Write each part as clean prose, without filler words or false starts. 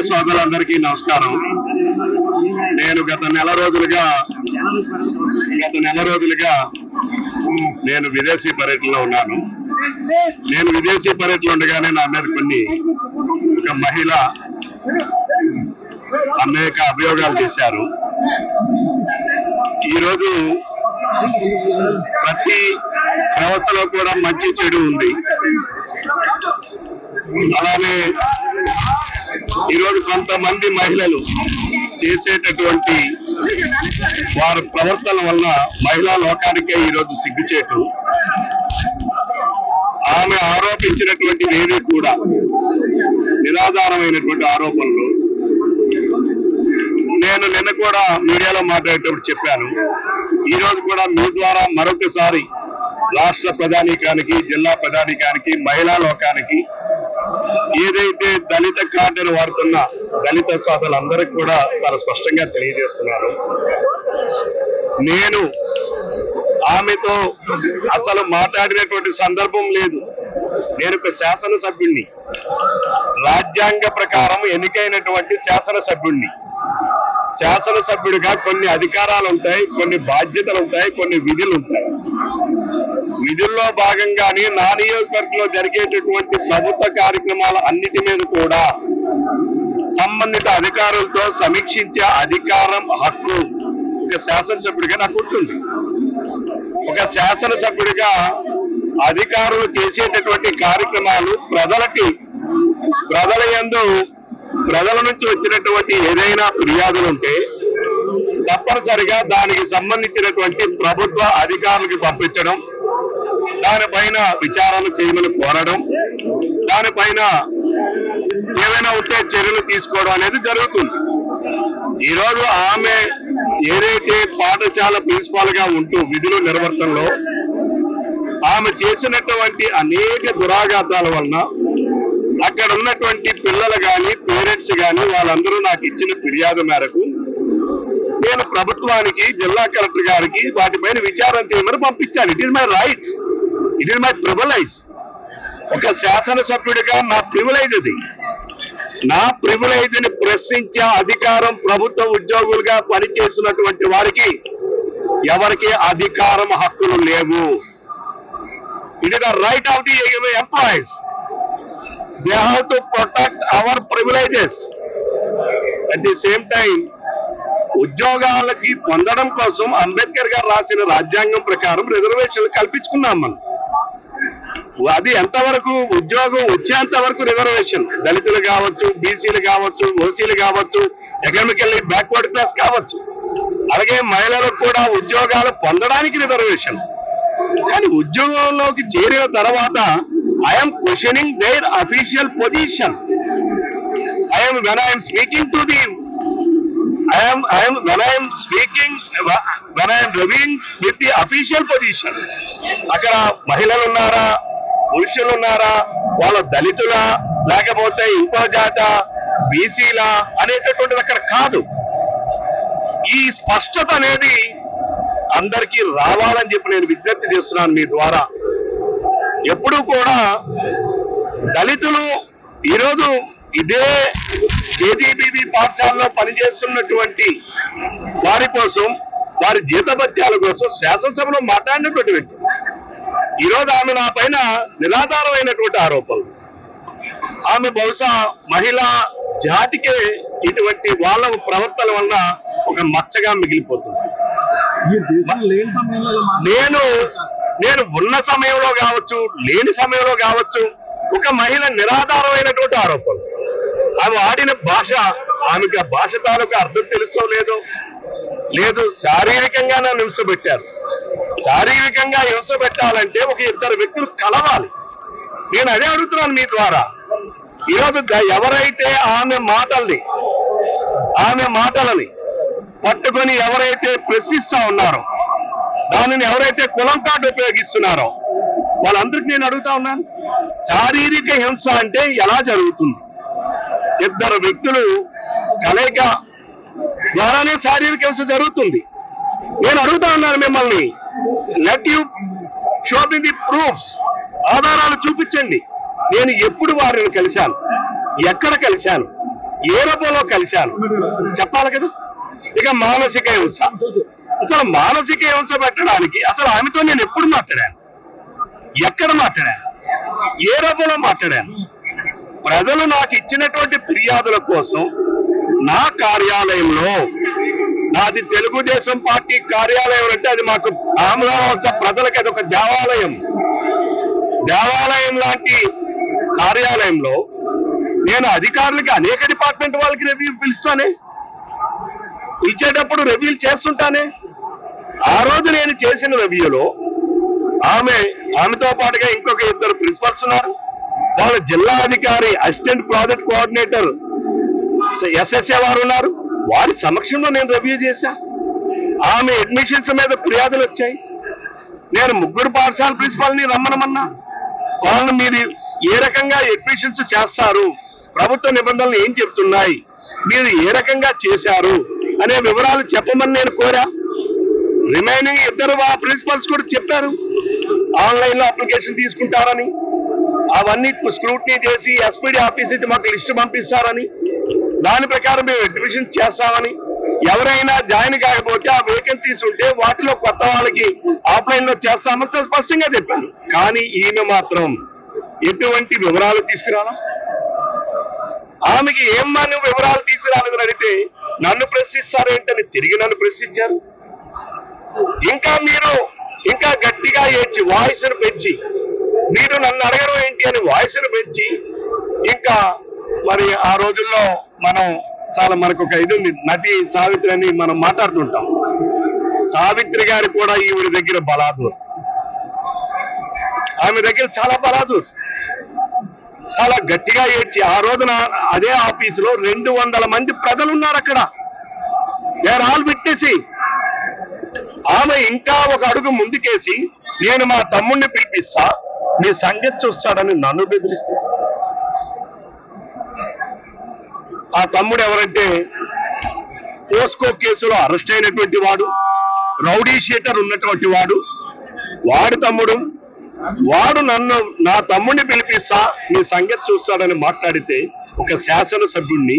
సోదరులందరికీ నమస్కారం. నేను గత నెల రోజులుగా నేను విదేశీ పర్యటనలో ఉన్నాను. నేను విదేశీ పర్యటన ఉండగానే నా మీద ఒక మహిళ అనేక అభియోగాలు చేశారు. ఈరోజు ప్రతి వ్యవస్థలో కూడా మంచి చెడు ఉంది. అలానే ఈరోజు కొంతమంది మహిళలు చేసేటటువంటి వారి ప్రవర్తన వల్ల మహిళా లోకానికే ఈరోజు సిగ్గుచేటు. ఆమె ఆరోపించినటువంటి ఏవి కూడా నిరాధారమైనటువంటి ఆరోపణలు. నేను నిన్న కూడా మీడియాలో మాట్లాడేటప్పుడు చెప్పాను. ఈ రోజు కూడా మీ ద్వారా మరొకసారి రాష్ట్ర ప్రధానికానికి, జిల్లా ప్రధానికానికి, మహిళా లోకానికి ఏదైతే దళిత కార్డును వాడుతున్న దళిత సోదరులందరికీ కూడా చాలా స్పష్టంగా తెలియజేస్తున్నాను. నేను ఆమెతో అసలు మాట్లాడినటువంటి సందర్భం లేదు. నేను ఒక శాసనసభ్యుణ్ణి, రాజ్యాంగ ప్రకారం ఎన్నికైనటువంటి శాసనసభ్యుణ్ణి. శాసనసభ్యుడిగా కొన్ని అధికారాలు ఉంటాయి, కొన్ని బాధ్యతలు ఉంటాయి, కొన్ని విధులు ఉంటాయి. విధుల్లో భాగంగానే నా నియోజకవర్గంలో జరిగేటటువంటి ప్రభుత్వ కార్యక్రమాల అన్నిటి మీద కూడా సంబంధిత అధికారులతో సమీక్షించే అధికారం, హక్కు ఒక శాసనసభ్యుడిగా నాకు ఉంటుంది. ఒక శాసనసభ్యుడిగా అధికారులు చేసేటటువంటి కార్యక్రమాలు ప్రజల నుంచి వచ్చినటువంటి ఏదైనా ఫిర్యాదులు ఉంటే తప్పనిసరిగా దానికి సంబంధించినటువంటి ప్రభుత్వ అధికారులకు పంపించడం, దానిపైన విచారణ చేయమని కోరడం, దానిపైన ఏమైనా ఉంటే చర్యలు తీసుకోవడం అనేది జరుగుతుంది. ఈరోజు ఆమె ఏదైతే పాఠశాల ప్రిన్సిపాల్ గా ఉంటూ విధుల నిర్వర్తనలో ఆమె చేసినటువంటి అనేక దురాఘాతాల వలన అక్కడ ఉన్నటువంటి పిల్లలు కానీ, పేరెంట్స్ కానీ వాళ్ళందరూ నాకు ఇచ్చిన ఫిర్యాదు మేరకు నేను ప్రభుత్వానికి, జిల్లా కలెక్టర్ గారికి వాటిపైన విచారణ చేయమని పంపించాను. It is my right, it is my privilege. ఒక శాసనసభ్యుడిగా నా ప్రివిలైజ్ అది. నా ప్రివిలైజ్ ని ప్రశ్నించే అధికారం ప్రభుత్వ ఉద్యోగులుగా పనిచేసినటువంటి వారికి ఎవరికి అధికారం, హక్కులు లేవు. It is the right of the employees. They have to protect our privileges. At the same time, ఉద్యోగాలకి పొందడం కోసం అంబేద్కర్ గారు రాసిన రాజ్యాంగం ప్రకారం రిజర్వేషన్లు కల్పించుకున్నాం మనం. అది ఎంతవరకు ఉద్యోగం వచ్చేంత వరకు రిజర్వేషన్. దళితులు కావచ్చు, బీసీలు కావచ్చు, ఓసీలు కావచ్చు, ఎకనామికల్లీ బ్యాక్వర్డ్ క్లాస్ కావచ్చు. అలాగే మహిళలకు కూడా ఉద్యోగాలు పొందడానికి రిజర్వేషన్. కానీ ఉద్యోగంలోకి చేరిన తర్వాత I am questioning their official position. When I am speaking reviewing with the official position. అక్కడ మహిళలు ఉన్నారా, పురుషులు ఉన్నారా, వాళ్ళ దళితులా, లేకపోతే ఇంకో జాత, బీసీలా అనేటటువంటిది అక్కడ కాదు. ఈ స్పష్టత అనేది అందరికీ రావాలని చెప్పి నేను విజ్ఞప్తి చేస్తున్నాను మీ ద్వారా. ఎప్పుడు కూడా దళితులు ఈరోజు ఇదే కేజీబీబీ పాఠశాలలో పనిచేస్తున్నటువంటి వారి కోసం, వారి జీతభత్యాల కోసం శాసనసభలో మాట్లాడినటువంటి వ్యక్తి. ఈరోజు ఆమె నా పైన నిరాధారమైనటువంటి ఆరోపణలు. ఆమె బహుశా మహిళా జాతికే ఇటువంటి వాళ్ళ ప్రవర్తన వల్ల ఒక మచ్చగా మిగిలిపోతుంది. నేను ఉన్న సమయంలో కావచ్చు, లేని సమయంలో కావచ్చు, ఒక మహిళ నిరాధారమైనటువంటి ఆరోపణలు. ఆమె ఆడిన భాష, ఆమెకు ఆ భాష తాలూకు అర్థం తెలుసో లేదు. శారీరకంగా నన్ను హింసపెట్టారు. శారీరకంగా హింస పెట్టాలంటే ఒక ఇద్దరు వ్యక్తులు కలవాలి. నేను అదే అడుగుతున్నాను మీ ద్వారా. ఈరోజు ఎవరైతే ఆమె మాటలని పట్టుకొని ఎవరైతే ప్రశ్నిస్తా ఉన్నారో, దానిని ఎవరైతే కులం కార్డు ఉపయోగిస్తున్నారో వాళ్ళందరికీ నేను అడుగుతా ఉన్నాను, శారీరక హింస అంటే ఎలా జరుగుతుంది? ఇద్దరు వ్యక్తులు కలయిక ద్వారానే శారీరక హింస జరుగుతుంది. నేను అడుగుతా ఉన్నాను మిమ్మల్ని, let you show me the proofs, ఆధారాలు చూపించండి. నేను ఎప్పుడు వారిని కలిశాను, ఎక్కడ కలిశాను, ఏ రూపంలో కలిశాను చెప్పాలి కదా. ఇక మానసిక హింస, అసలు మానసిక హింస పెట్టడానికి అసలు ఆమెతో నేను ఎప్పుడు మాట్లాడాను, ఎక్కడ మాట్లాడాను, ఏ రూపంలో మాట్లాడాను? ప్రజలు నాకు ఇచ్చినటువంటి ఫిర్యాదుల కోసం నా కార్యాలయంలో, నాది తెలుగుదేశం పార్టీ కార్యాలయం అంటే అది మాకు ఆంధ్ర ప్రజలకి అది ఒక దేవాలయం, దేవాలయం లాంటి కార్యాలయంలో నేను అధికారులకి అనేక డిపార్ట్మెంట్ వాళ్ళకి రివ్యూ పిలుస్తానే, ఇచ్చేటప్పుడు రివ్యూలు చేస్తుంటానే. ఆ రోజు నేను చేసిన రివ్యూలో ఆమెతో పాటుగా ఇంకొక 2 ప్రిన్సిపల్స్ ఉన్నారు, వాళ్ళ జిల్లా అధికారి, అసిస్టెంట్ ప్రాజెక్ట్ కోఆర్డినేటర్ ఎస్ఎస్ఏ వారు ఉన్నారు. వారి సమక్షంలో నేను రివ్యూ చేశా. ఆమె అడ్మిషన్స్ మీద ఫిర్యాదులు వచ్చాయి. నేను 3 పాఠశాల ప్రిన్సిపాల్ని రమ్మనమన్నా. వాళ్ళని మీరు ఏ రకంగా అడ్మిషన్స్ చేస్తారు, ప్రభుత్వ నిబంధనలు ఏం చెప్తున్నాయి, మీరు ఏ రకంగా చేశారు అనే వివరాలు చెప్పమని నేను కోరా. రిమైనింగ్ 2 ప్రిన్సిపల్స్ కూడా చెప్పారు ఆన్లైన్ లో అప్లికేషన్ తీసుకుంటారని, అవన్నీ స్క్రూటినీ చేసి ఎస్పీడీ ఆఫీస్ నుంచి మాకు లిస్ట్ పంపిస్తారని, దాని ప్రకారం మేము అడ్మిషన్ చేస్తామని, ఎవరైనా జాయిన్ కాకపోతే ఆ వేకెన్సీస్ ఉంటే వాటిలో కొత్త వాళ్ళకి ఆఫ్లైన్ లో చేస్తామని స్పష్టంగా చెప్పారు. కానీ ఈమె మాత్రం ఎటువంటి వివరాలు తీసుకురాలా. ఆమెకి ఏమన్నా వివరాలు తీసుకురాలేదని అడిగితే నన్ను ప్రశ్నిస్తారేంటని తిరిగి నన్ను ప్రశ్నించారు. మీరు ఇంకా గట్టిగా ఏడ్చి వాయిస్ను పెంచి, మీరు నన్ను అడగడం ఏంటి అని వాయిస్ను పెంచి, ఇంకా మరి ఆ రోజుల్లో మనకు ఒక ఇది ఉంది, నటి సావిత్రి అని మనం మాట్లాడుతుంటాం. సావిత్రి గారి కూడా ఈవిడ దగ్గర బలాదూర్, ఆమె దగ్గర చాలా బలాదూర్, చాలా గట్టిగా ఏడ్చి, ఆ రోజున అదే ఆఫీసులో 200 మంది ప్రజలు ఉన్నారు అక్కడ, దే ఆర్ ఆల్ విట్నెస్. ఆమె ఇంకా ఒక అడుగు ముందుకేసి నేను మా తమ్ముడిని పిలిపిస్తా, మీ సంగతి చూస్తాడని నన్ను బెదిరిస్తుంది. ఆ తమ్ముడు ఎవరంటే పోస్కో కేసులో అరెస్ట్ అయినటువంటి వాడు, రౌడీ షీటర్ ఉన్నటువంటి వాడు, వాడి తమ్ముడు. వాడు నా తమ్ముడిని పిలిపిస్తా, మీ సంగతి చూస్తాడని మాట్లాడితే ఒక శాసనసభ్యుడిని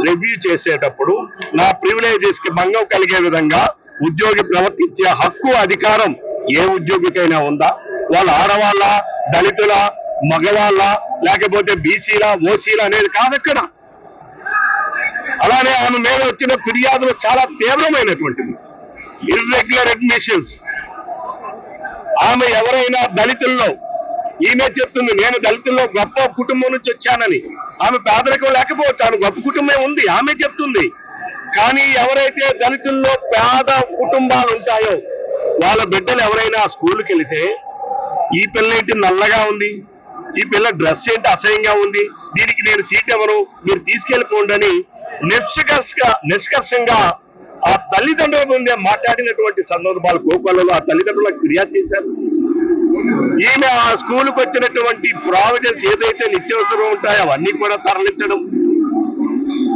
రివ్యూ చేసేటప్పుడు నా ప్రివిలేజెస్ కి భంగం కలిగే విధంగా ఉద్యోగి ప్రవర్తించే హక్కు, అధికారం ఏ ఉద్యోగికైనా ఉందా? వాళ్ళ ఆడవాళ్ళ, దళితుల, మగవాళ్ళ, లేకపోతే బీసీల, ఓసీల అనేది కాదక్కడ. అలానే ఆమె మీద వచ్చిన ఫిర్యాదులు చాలా తీవ్రమైనటువంటివి, ఇర్రెగ్యులర్ అడ్మిషన్స్. ఆమె ఎవరైనా దళితుల్లో, ఈమె చెప్తుంది నేను దళితుల్లో గొప్ప కుటుంబం నుంచి వచ్చానని. ఆమె పేదరికం లేకపోవచ్చు, ఆమె గొప్ప కుటుంబం ఉంది, ఆమె చెప్తుంది. కానీ ఎవరైతే దళితుల్లో పేద కుటుంబాలు ఉంటాయో వాళ్ళ బిడ్డలు ఎవరైనా స్కూల్కి వెళితే, ఈ పిల్ల ఏంటి నల్లగా ఉంది, ఈ పిల్ల డ్రెస్ ఏంటి అసహ్యంగా ఉంది, దీనికి నేను సీట్ ఎవరు, మీరు తీసుకెళ్ళిపోండి అని నిష్కర్షంగా ఆ తల్లిదండ్రుల ముందే మాట్లాడినటువంటి సందర్భాలు కోకొల్లలో ఆ తల్లిదండ్రులకు ఫిర్యాదు చేశారు. ఈమె ఆ స్కూల్కి వచ్చినటువంటి ప్రావిజన్స్ ఏదైతే నిత్యావసరం ఉంటాయో అవన్నీ కూడా తరలించడం,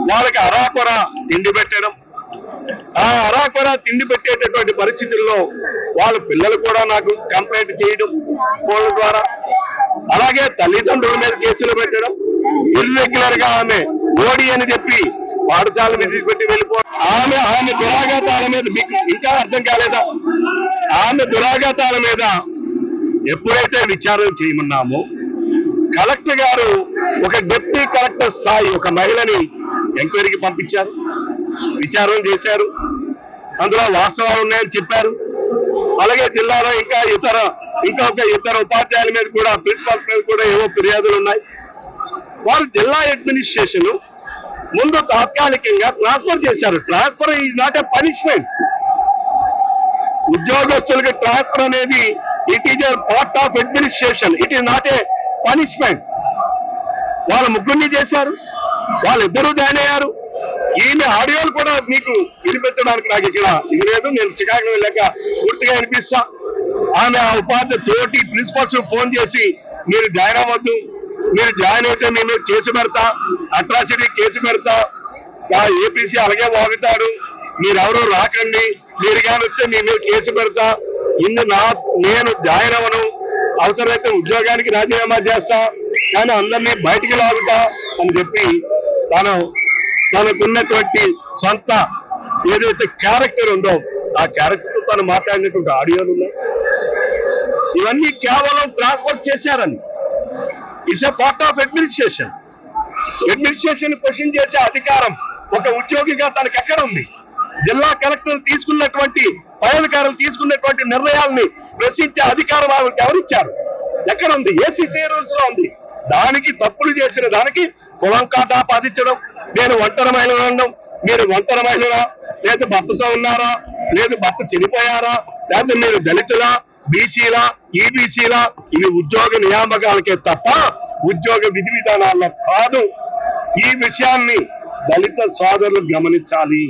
వాళ్ళకి అరాకొర తిండి పెట్టడం, ఆ అరాకొర తిండి పెట్టేటటువంటి పరిస్థితుల్లో వాళ్ళ పిల్లలు కూడా నాకు కంప్లైంట్ చేయడం ఫోన్ల ద్వారా, అలాగే తల్లిదండ్రుల మీద కేసులు పెట్టడం, ఇర్రెగ్యులర్ గా ఆమె ఓడి అని చెప్పి పాఠశాల విడిచిపెట్టి వెళ్ళిపోవడం. ఆమె దురాఘాతాల మీద మీకు ఇంకా అర్థం కాలేదా? ఆమె దురాఘాతాల మీద ఎప్పుడైతే విచారణ చేయమన్నామో కలెక్టర్ గారు ఒక డిప్యూటీ కలెక్టర్ స్థాయి ఒక మహిళని ఎంక్వైరీకి పంపించారు, విచారణ చేశారు, అందులో వాస్తవాలు ఉన్నాయని చెప్పారు. అలాగే జిల్లాలో ఇంకొక ఇతర ఉపాధ్యాయుల మీద కూడా, ప్రిన్సిపాల్స్ మీద కూడా ఏవో ఫిర్యాదులు ఉన్నాయి. వారు జిల్లా అడ్మినిస్ట్రేషన్ ముందు తాత్కాలికంగా ట్రాన్స్ఫర్ చేశారు. Transfer is not a punishment. ఉద్యోగస్తులకు ట్రాన్స్ఫర్ అనేది it is a part of administration, it is not a punishment. వాళ్ళ ముగ్గురిని చేశారు, వాళ్ళిద్దరూ జాయిన్ అయ్యారు. ఈమె ఆడియోలు కూడా మీకు వినిపించడానికి నాకు ఇక్కడ ఇది లేదు, నేను చికాగో వెళ్ళాక పూర్తిగా వినిపిస్తా. ఆమె ఆ ఉపాధ్యాయ తోటి ప్రిన్సిపల్స్ ఫోన్ చేసి మీరు జాయిన్ అవ్వద్దు, మీరు జాయిన్ అయితే మీ మీద కేసు పెడతా, అట్రాసిటీ కేసు పెడతా, ఏపీసీ అలాగే వాగుతాడు, మీరెవరూ రాకండి, మీరు కానీ వస్తే మీ మీద కేసు పెడతా, నేను జాయిన్ అవ్వను, అవసరమైతే ఉద్యోగానికి రాజీనామా చేస్తా, కానీ అందరినీ బయటికి లాగుతా అని చెప్పి తాను తనకున్నటువంటి సొంత ఏదైతే క్యారెక్టర్ ఉందో ఆ క్యారెక్టర్ తో తను మాట్లాడినటువంటి ఆడియోలు ఉన్నాయి. ఇవన్నీ కేవలం ట్రాన్స్ఫర్ చేశారని. It's a part of administration. Administration question చేసే అధికారం ఒక ఉద్యోగిగా తనకు ఎక్కడ ఉంది? జిల్లా కలెక్టర్ తీసుకున్నటువంటి పై అధికారులు తీసుకున్నటువంటి నిర్ణయాలని ప్రశ్నించే అధికారం వాళ్ళకి ఎవరిచ్చారు? ఎక్కడ ఉంది? ఏసీసీ రూల్స్ లో ఉంది. దానికి తప్పులు చేసిన దానికి కులం కాట ఆపాదించడం, నేను ఒంటరి మహిళలు అనడం, మీరు ఒంటరి మహిళలా, లేదా భర్తతో ఉన్నారా, లేదు భర్త చనిపోయారా, లేదా మీరు దళితులా, బీసీలా, ఈబీసీలా, ఇవి ఉద్యోగ నియామకాలకే తప్ప ఉద్యోగ విధి విధానాల్లో కాదు. ఈ విషయాన్ని దళిత సోదరులు గమనించాలి.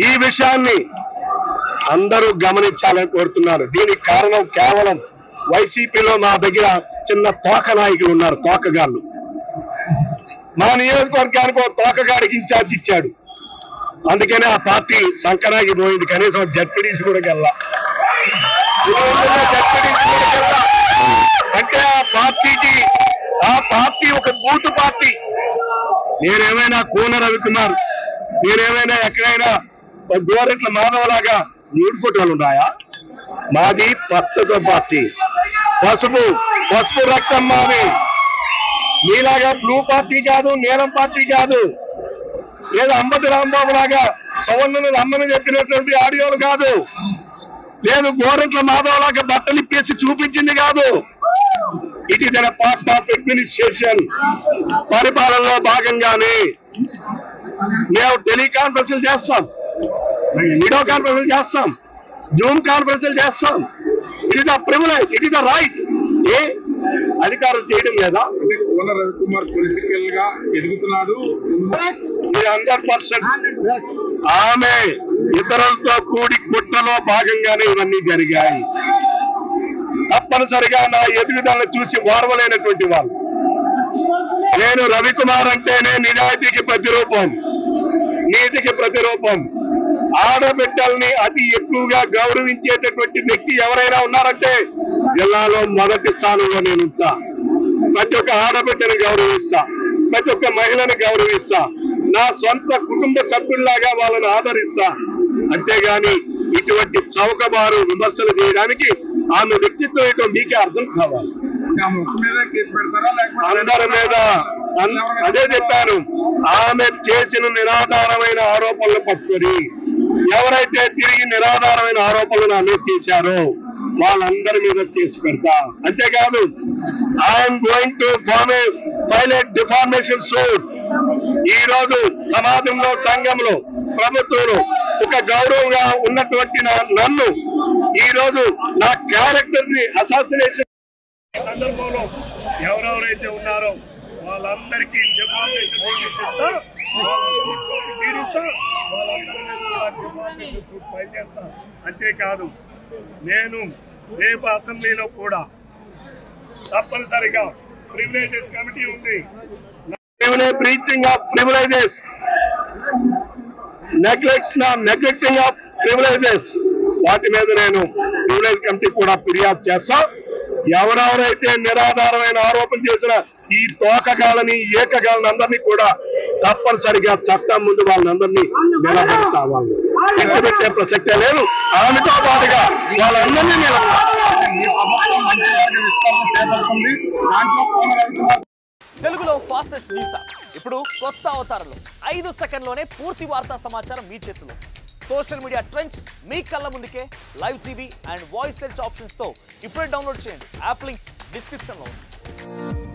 ఈ విషయాన్ని అందరూ గమనించాలని కోరుతున్నారు. దీనికి కారణం కేవలం వైసీపీలో మా దగ్గర చిన్న తోక నాయకులు ఉన్నారు, తోకగాళ్ళు. మా నియోజకవర్గానికి ఒక తోకగాడికి ఇన్ఛార్జ్ ఇచ్చాడు. అందుకనే ఆ పార్టీ సంకరాకి పోయింది. కనీసం జడ్పీడీసీ కూడా గెల్లా. అంటే ఆ పార్టీ ఒక బూతు పార్టీ. నేనేమైనా కూన రవికుమార్, నేనేమైనా ఎక్కడైనా గోరెట్ల మాధవలాగా 3 ఫోటోలు ఉన్నాయా? మాది పచ్చతో పార్టీ, పసుపు రక్తం మాది. మీలాగా బ్లూ పార్టీ కాదు, నీలం పార్టీ కాదు, లేదా అంబటి రాంబాబు లాగా సవర్ణులు అమ్మని చెప్పినటువంటి ఆడియోలు కాదు, లేదు గోరెట్ల మాధవ్ లాగా బట్టలు ఇప్పేసి చూపించింది కాదు. It is a part of administration. పరిపాలనలో భాగంగానే మేము టెలికాన్ఫరెన్స్లు చేస్తాం, వీడియో కాన్ఫరెన్స్ చేస్తాం, జూమ్ కాన్ఫరెన్స్ చేస్తాం. It is the privilege, it is the right. అధికారులు చేయడం లేదా? కోన రవికుమార్ పొలిటికల్ గా ఎదుగుతున్నాడు. 100%. ఆమె ఇతరులతో కూడి కుట్రలో భాగంగానే ఇవన్నీ జరిగాయి. తప్పనిసరిగా నా ఎదుగుదలను చూసి ఓర్వలేనటువంటి వాళ్ళు. నేను రవికుమార్ అంటేనే నిజాయితీకి ప్రతిరూపం, నీతికి ప్రతిరూపం. ఆడబిడ్డల్ని అతి ఎక్కువగా గౌరవించేటటువంటి వ్యక్తి ఎవరైనా ఉన్నారంటే జిల్లాలో మొదటి స్థానంలో నేను ఉంటా. ప్రతి ఒక్క ఆడబిడ్డని గౌరవిస్తా, ప్రతి ఒక్క మహిళని గౌరవిస్తా, నా సొంత కుటుంబ సభ్యుల్లాగా వాళ్ళని ఆదరిస్తా. అంతేగాని ఇటువంటి చౌకబారు విమర్శలు చేయడానికి ఆమె వ్యక్తిత్వం ఏంటో మీకే అర్థం కావాలి. అందరి మీద అదే చెప్పాను. ఆమె చేసిన నిరాధారమైన ఆరోపణలు పట్టుకొని ఎవరైతే తిరిగి నిరాధారమైన ఆరోపణలు ఆమె చేశారో వాళ్ళందరి మీద కేసు పెడతా. అంతేకాదు, I'm going to file A deformation suit. ఈ రోజు సమాజంలో, సంఘంలో, ప్రభుత్వంలో ఒక గౌరవంగా ఉన్నటువంటి నన్ను ఈ రోజు నా క్యారెక్టర్ ని అసాసినేషన్ సందర్భంలో ఎవరెవరైతే ఉన్నారో వాళ్ళందరికీ అంతేకాదు, నేను రేపు అసెంబ్లీలో కూడా తప్పనిసరిగా ప్రివిలేజెస్ కమిటీ ఉంది. Breaching of privileges, neglecting of privileges, వాటి మీద నేను ప్రివిలేజ్ కమిటీ కూడా ఫిర్యాదు చేస్తా. ఎవరెవరైతే నిరాధారమైన ఆరోపణ చేసిన ఈ తోకగాలని, ఏకగాలని అందరినీ కూడా తప్పనిసరిగా చట్టం ముందు వాళ్ళందరినీ నిలబెడతా. వాళ్ళు విడిచిపెట్టే ప్రసక్తే లేదు. ఆమెతో పాటుగా వాళ్ళందరినీ తెలుగులో ఫాస్టెస్ట్ న్యూస్ ఇప్పుడు కొత్త అవతారంలో 5 సెకండ్లోనే పూర్తి వార్తా సమాచారం మీ చేతిలో. సోషల్ మీడియా ట్రెండ్స్ మీ కళ్ళ ముందుకే live TV and voice search options తో ఇప్పుడే డౌన్లోడ్ చేయండి. యాప్ లింక్ డిస్క్రిప్షన్ లో ఉంది.